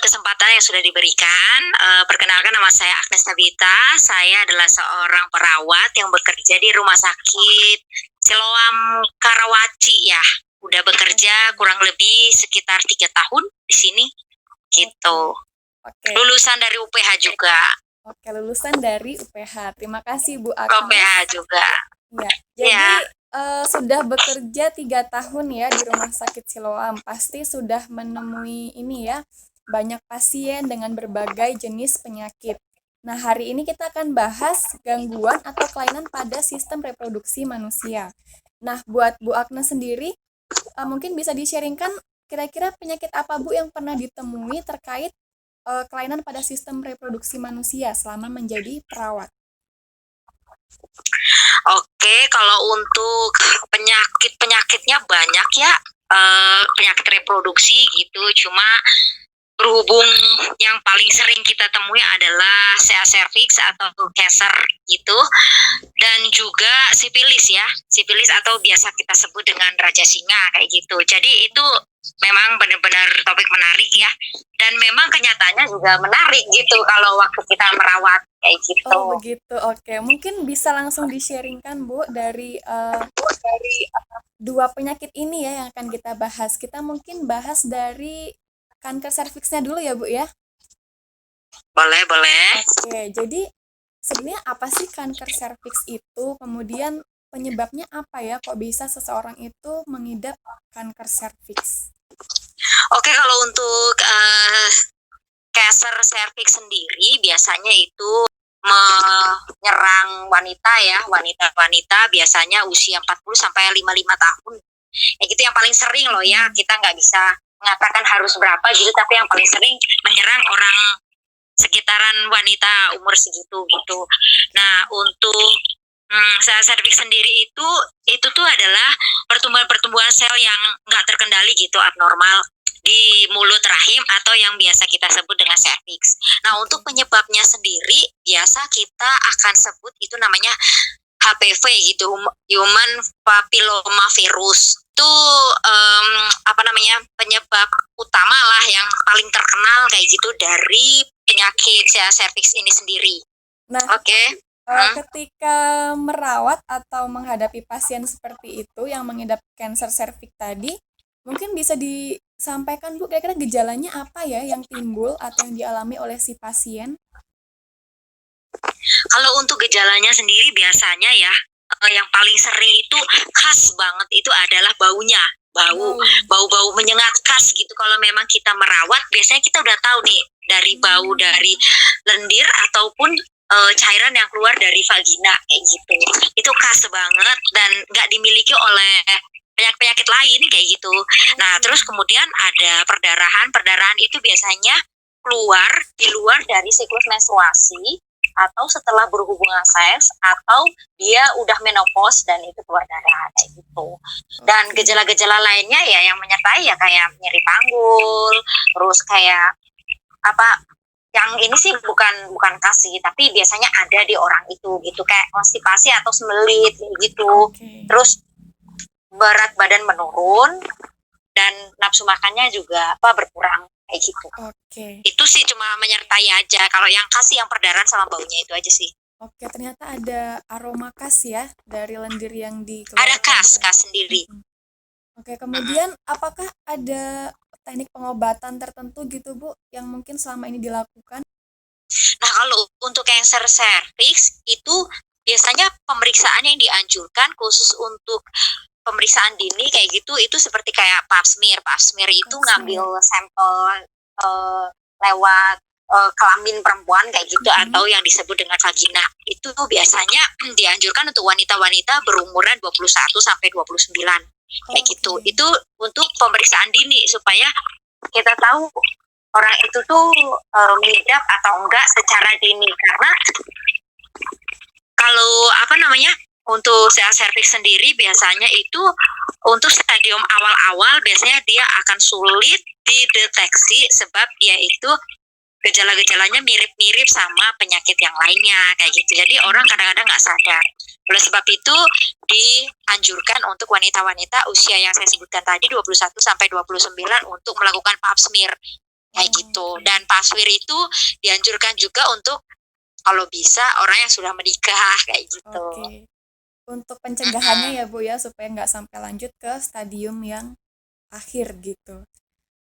kesempatan yang sudah diberikan. Perkenalkan nama saya Agnes Tabita, saya adalah seorang perawat yang bekerja di Rumah Sakit Siloam Karawaci ya. Udah bekerja kurang lebih sekitar 3 tahun di sini, gitu. Oke. Lulusan dari UPH juga. Oke, lulusan dari UPH. Terima kasih Bu Agnes. UPH juga. Ya, jadi sudah bekerja 3 tahun ya di Rumah Sakit Siloam. Pasti sudah menemui ini ya, banyak pasien dengan berbagai jenis penyakit. Nah, hari ini kita akan bahas gangguan atau kelainan pada sistem reproduksi manusia. Nah, buat Bu Agnes sendiri, mungkin bisa di-sharingkan kira-kira penyakit apa Bu yang pernah ditemui terkait kelainan pada sistem reproduksi manusia selama menjadi perawat. Oke, kalau untuk penyakitnya banyak ya, penyakit reproduksi gitu. Cuma berhubung yang paling sering kita temui adalah CA cervix atau cancer gitu, dan juga sifilis ya, sifilis atau biasa kita sebut dengan raja singa kayak gitu. Jadi itu memang benar-benar topik menarik ya, dan memang kenyataannya juga menarik gitu kalau waktu kita merawat kayak gitu. Oh begitu, oke. Mungkin bisa langsung di-sharingkan Bu dari dua penyakit ini ya yang akan kita bahas. Kita mungkin bahas dari kanker serviksnya dulu ya Bu ya. Boleh. Oke, jadi sebenarnya apa sih kanker serviks itu? Kemudian penyebabnya apa ya? Kok bisa seseorang itu mengidap kanker serviks? Oke, kalau untuk cancer cervix sendiri biasanya itu menyerang wanita ya, wanita biasanya usia 40 sampai 55 tahun. Ya gitu yang paling sering loh ya, kita nggak bisa mengatakan harus berapa gitu, tapi yang paling sering menyerang orang sekitaran wanita umur segitu gitu. Nah, untuk sel cervix sendiri itu tuh adalah pertumbuhan sel yang nggak terkendali gitu, abnormal di mulut rahim atau yang biasa kita sebut dengan cervix. Nah, untuk penyebabnya sendiri biasa kita akan sebut itu namanya HPV gitu, human papilloma virus. Itu penyebab utama lah yang paling terkenal kayak gitu dari penyakit cervix ini sendiri. Nah, ketika merawat atau menghadapi pasien seperti itu yang mengidap kanker serviks tadi, mungkin bisa disampaikan Bu, kira-kira gejalanya apa ya yang timbul atau yang dialami oleh si pasien? Kalau untuk gejalanya sendiri biasanya ya, yang paling sering itu khas banget itu adalah baunya. Bau menyengat khas gitu. Kalau memang kita merawat, biasanya kita udah tahu nih dari bau dari lendir ataupun cairan yang keluar dari vagina kayak gitu. Itu khas banget dan nggak dimiliki oleh penyakit lain kayak gitu. Nah, terus kemudian ada perdarahan itu biasanya keluar di luar dari siklus menstruasi atau setelah berhubungan seks atau dia udah menopause dan itu keluar darah kayak gitu. Dan gejala-gejala lainnya ya yang menyertai ya kayak nyeri panggul, terus kayak yang ini sih bukan kasih, tapi biasanya ada di orang itu gitu, kayak konstipasi atau sembelit gitu. Terus berat badan menurun dan nafsu makannya juga berkurang kayak gitu. Itu sih cuma menyertai aja. Kalau yang kasih yang perdarahan sama baunya itu aja sih. Ternyata ada aroma khas ya dari lendir yang dikeluarkan. Ada khas sendiri. Kemudian apakah ada teknik pengobatan tertentu gitu Bu yang mungkin selama ini dilakukan? Nah, kalau untuk kanker serviks itu biasanya pemeriksaan yang dianjurkan khusus untuk pemeriksaan dini kayak gitu, itu seperti kayak pap smear. Pap smear itu ngambil sampel lewat kelamin perempuan kayak gitu, atau yang disebut dengan vagina. Itu biasanya dianjurkan untuk wanita-wanita berumuran 21 sampai 29 kayak gitu. Itu untuk pemeriksaan dini supaya kita tahu orang itu tuh mengidap atau enggak secara dini. Karena kalau untuk sel cervix sendiri biasanya itu untuk stadium awal-awal biasanya dia akan sulit dideteksi sebab dia itu gejala-gejalanya mirip-mirip sama penyakit yang lainnya kayak gitu. Jadi orang kadang-kadang nggak sadar. Oleh sebab itu dianjurkan untuk wanita-wanita usia yang saya sebutkan tadi 21 sampai 29 untuk melakukan pap smear. kayak gitu. Oke. Dan paswir itu dianjurkan juga untuk kalau bisa orang yang sudah menikah kayak gitu. Oke. Untuk pencegahannya Mm-mm. ya Bu ya, supaya nggak sampai lanjut ke stadium yang akhir gitu.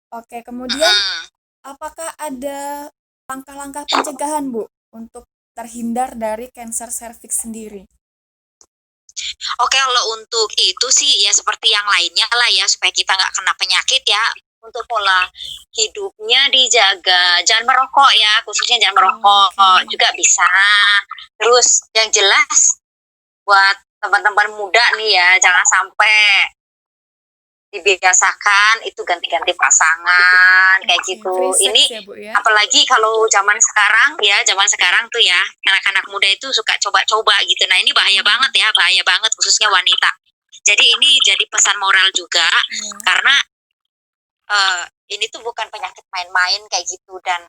Oke, kemudian Mm-mm. apakah ada langkah-langkah pencegahan Bu untuk terhindar dari kanker serviks sendiri? Oke, kalau untuk itu sih ya seperti yang lainnya lah ya supaya kita nggak kena penyakit ya. Untuk pola hidupnya dijaga, jangan merokok ya, khususnya jangan Oke. merokok juga bisa. Terus yang jelas buat teman-teman muda nih ya, jangan sampai dibiasakan itu ganti-ganti pasangan kayak Oke, gitu. free Ini sex ya Bu ya? apalagi kalau zaman sekarang ya, zaman sekarang tuh ya, anak-anak muda itu suka coba-coba gitu. Nah, ini bahaya banget ya, bahaya banget khususnya wanita. Jadi ini jadi pesan moral juga Iya. karena eh, ini tuh bukan penyakit main-main kayak gitu dan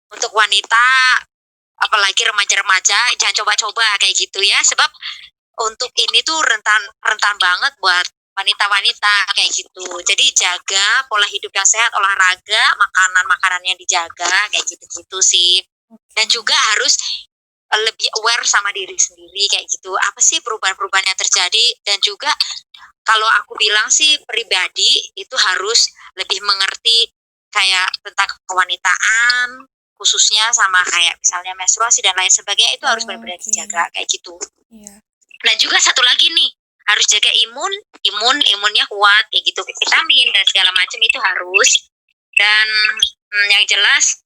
untuk wanita apalagi remaja-remaja jangan coba-coba kayak gitu ya sebab untuk ini tuh rentan rentan banget buat wanita-wanita kayak gitu. Jadi jaga pola hidup yang sehat, olahraga, makanan-makanannya dijaga kayak gitu-gitu sih. Dan Oke. juga harus lebih aware sama diri sendiri kayak gitu. Apa sih perubahan-perubahan yang terjadi dan juga kalau aku bilang sih pribadi itu harus lebih mengerti kayak tentang kewanitaan khususnya sama kayak misalnya menstruasi dan lain sebagainya itu harus benar-benar Oke. dijaga kayak gitu. Iya. Dan juga satu lagi nih, harus jaga imunnya kuat kayak gitu, vitamin dan segala macam itu harus. Dan yang jelas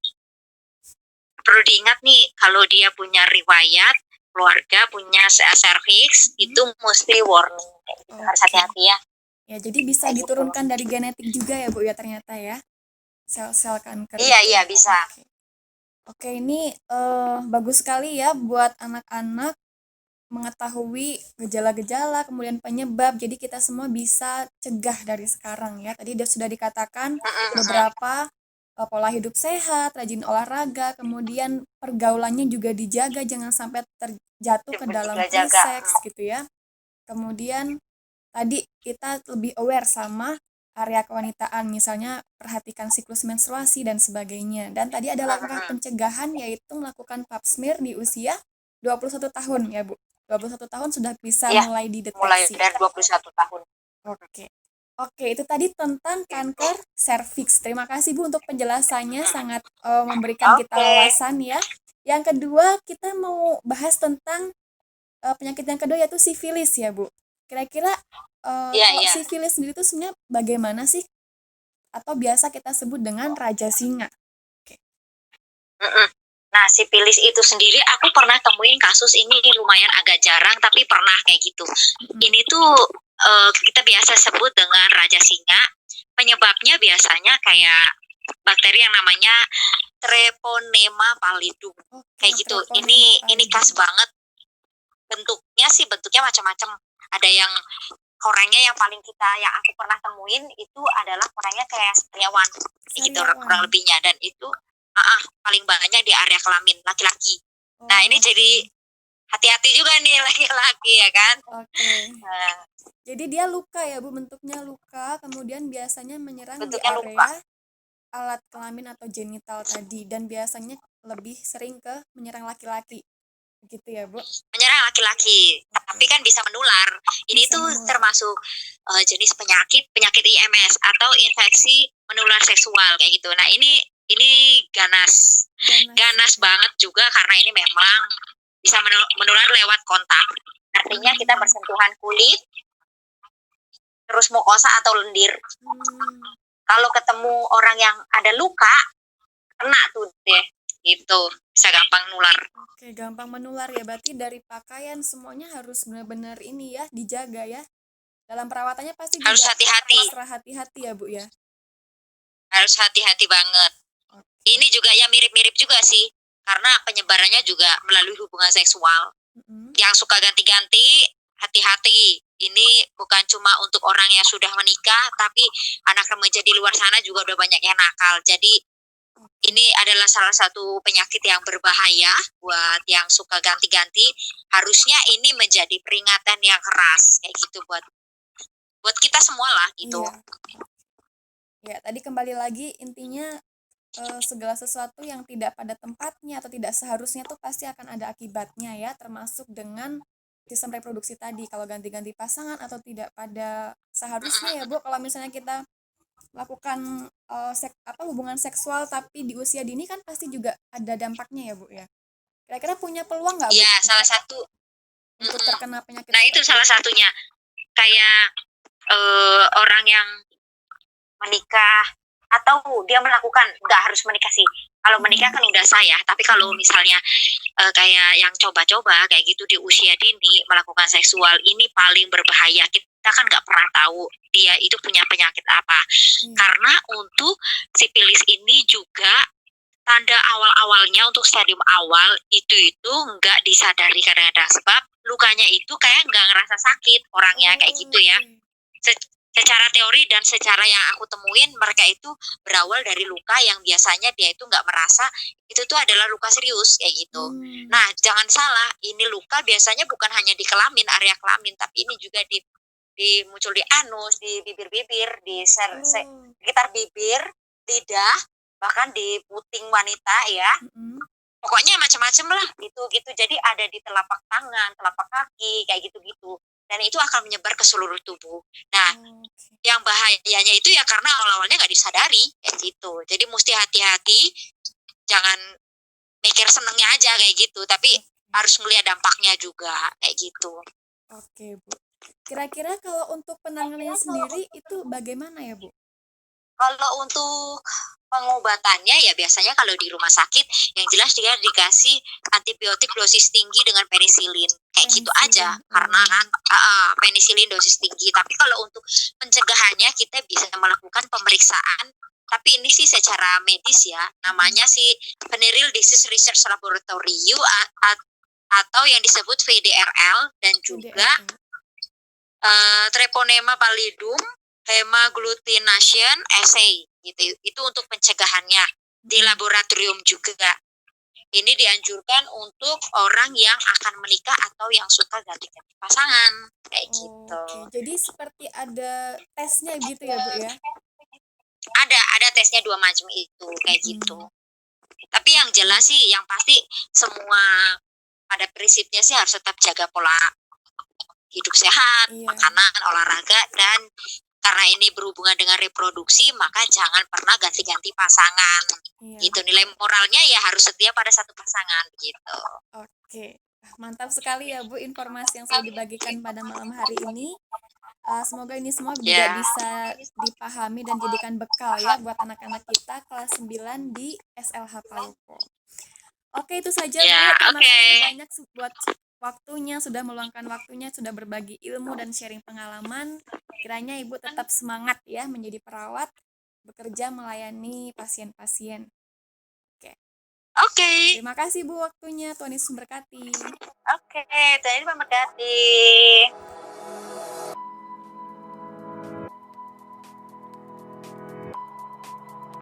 perlu diingat nih kalau dia punya riwayat keluarga punya serviks itu mesti warning kayak gitu. Harus Oke. hati-hati ya Ya, jadi bisa kayak gitu. diturunkan dari genetik juga ya Bu ya ternyata ya, sel-sel kanker Iya itu. iya bisa. Oke. Oke, ini bagus sekali ya buat anak-anak mengetahui gejala-gejala, kemudian penyebab. Jadi kita semua bisa cegah dari sekarang ya. Tadi sudah dikatakan beberapa pola hidup sehat, rajin olahraga, kemudian pergaulannya juga dijaga, jangan sampai terjatuh ke dalam Juga free jaga. sex gitu ya. Kemudian tadi kita lebih aware sama area kewanitaan, misalnya perhatikan siklus menstruasi dan sebagainya. Dan tadi ada langkah pencegahan yaitu melakukan pap smear di usia 21 tahun ya Bu. 21 tahun sudah bisa Iya, mulai mulai dideteksi. dari 21 tahun. Oke. Oke, itu tadi tentang kanker serviks. Terima kasih Bu untuk penjelasannya, sangat memberikan kita Oke. wawasan ya. Yang kedua, kita mau bahas tentang penyakit yang kedua yaitu sifilis ya Bu. Kira-kira Iya kalau iya. sifilis sendiri itu sebenarnya bagaimana sih? Atau biasa kita sebut dengan raja singa. Oke. Mm-mm. Nah, sipilis itu sendiri aku pernah temuin kasus ini lumayan agak jarang tapi pernah kayak gitu. Mm-mm. Ini tuh kita biasa sebut dengan raja singa. Penyebabnya biasanya kayak bakteri yang namanya Treponema pallidum. Oke, Kayak gitu. treponema Ini pallidum. khas banget. Bentuknya macam-macam. Ada yang korengnya yang paling yang aku pernah temuin itu adalah korengnya kayak sariawan kayak gitu kurang Sariawan. lebihnya dan itu paling banyak di area kelamin laki-laki. Nah ini Oke. jadi hati-hati juga nih laki-laki ya kan. Oke. Nah, Jadi dia luka ya Bu, bentuknya luka, kemudian biasanya menyerang di bentuknya lupa. area alat kelamin atau genital tadi dan biasanya lebih sering ke menyerang laki-laki. Begitu ya Bu? Menyerang laki-laki, tapi kan bisa menular. Ini Bisa tuh menular. termasuk jenis penyakit IMS atau infeksi menular seksual kayak gitu. Nah ini ganas Ganas. banget juga karena ini memang bisa menular lewat kontak. Artinya kita bersentuhan kulit, terus mukosa atau lendir. Kalau ketemu orang yang ada luka, kena tuh deh, gitu. Bisa gampang nular. Oke, gampang menular ya. Berarti dari pakaian semuanya harus benar-benar ini ya, dijaga ya. Dalam perawatannya pasti Harus juga hati-hati, ekstra hati-hati ya Bu ya. harus hati-hati banget. Oke. Ini juga ya mirip-mirip juga sih, karena penyebarannya juga melalui hubungan seksual. Mm-mm. Yang suka ganti-ganti, hati-hati. Ini bukan cuma untuk orang yang sudah menikah, tapi anak remaja di luar sana juga udah banyak yang nakal. Jadi ini adalah salah satu penyakit yang berbahaya buat yang suka ganti-ganti. Harusnya ini menjadi peringatan yang keras kayak gitu buat kita semua lah gitu. Iya. Ya, tadi kembali lagi intinya segala sesuatu yang tidak pada tempatnya atau tidak seharusnya tuh pasti akan ada akibatnya ya, termasuk dengan sistem reproduksi tadi. Kalau ganti-ganti pasangan atau tidak pada seharusnya ya, Bu, kalau misalnya kita melakukan hubungan seksual tapi di usia dini kan pasti juga ada dampaknya ya, Bu ya. Kira-kira punya peluang nggak, Bu, Ya, salah satu. untuk Mm-mm. terkena penyakit Nah, itu seperti salah itu? satunya. Kayak orang yang menikah atau dia melakukan, nggak harus menikah sih. Kalau menikah Mm-mm. kan udah sah ya, tapi kalau Mm-mm. misalnya kayak yang coba-coba kayak gitu di usia dini melakukan seksual, ini paling berbahaya. Kita kan nggak pernah tahu dia itu punya penyakit apa. Iya. Karena untuk sipilis ini juga tanda awal-awalnya untuk stadium awal itu nggak disadari kadang-kadang, sebab lukanya itu kayak nggak ngerasa sakit orangnya kayak Oh, gitu ya. oke. Secara teori dan secara yang aku temuin, mereka itu berawal dari luka yang biasanya dia itu nggak merasa itu tuh adalah luka serius kayak gitu. Hmm. Nah, jangan salah, ini luka biasanya bukan hanya di kelamin, area kelamin, tapi ini juga di muncul di anus, di bibir-bibir, di Oh. sekitar bibir, lidah, bahkan di puting wanita ya. Mm-mm. Pokoknya macam-macam lah gitu. Jadi ada di telapak tangan, telapak kaki kayak gitu-gitu. Dan itu akan menyebar ke seluruh tubuh. Nah, Oke. yang bahayanya itu ya karena awal-awalnya nggak disadari kayak gitu. Jadi mesti hati-hati, jangan mikir senengnya aja kayak gitu, tapi Oke. harus melihat dampaknya juga kayak gitu. Oke, Bu. Kira-kira kalau untuk penanganannya sendiri itu bagaimana ya, Bu? Kalau untuk pengobatannya ya biasanya kalau di rumah sakit yang jelas dia dikasih antibiotik dosis tinggi dengan penisilin kayak gitu aja, Penisilin. karena Oh. kan penisilin dosis tinggi. Tapi kalau untuk pencegahannya kita bisa melakukan pemeriksaan, tapi ini sih secara medis ya, namanya sih Venereal Disease Research Laboratory atau yang disebut VDRL, dan juga VDRL. Treponema pallidum hemagglutination assay gitu. Itu untuk pencegahannya di laboratorium juga. Ini dianjurkan untuk orang yang akan menikah atau yang suka ganti-ganti pasangan kayak gitu. Oke, jadi seperti ada tesnya gitu ya, Bu ya? Ada tesnya 2 macam itu kayak gitu. Mm-mm. Tapi yang Oke. jelas sih yang pasti semua pada prinsipnya sih harus tetap jaga pola hidup sehat, Iya, makanan, olahraga, dan karena ini berhubungan dengan reproduksi, maka jangan pernah ganti-ganti pasangan. iya Gitu, nilai betul. moralnya ya harus setia pada satu pasangan gitu. Oke. Mantap sekali ya, Bu, informasi yang sudah dibagikan pada malam hari ini. Semoga ini semua juga Ya, bisa dipahami dan jadikan bekal ya buat anak-anak kita kelas 9 di SLH Palopo. Oke, itu saja, ya, Bu. Terima oke. kasih banyak buat waktunya, sudah meluangkan waktunya, sudah berbagi ilmu dan sharing pengalaman. Kiranya Ibu tetap semangat ya menjadi perawat, bekerja melayani pasien-pasien. Oke. Oke. Terima kasih, Bu, waktunya. Tuhan Yesus memberkati. Oke, Tuhan memberkati.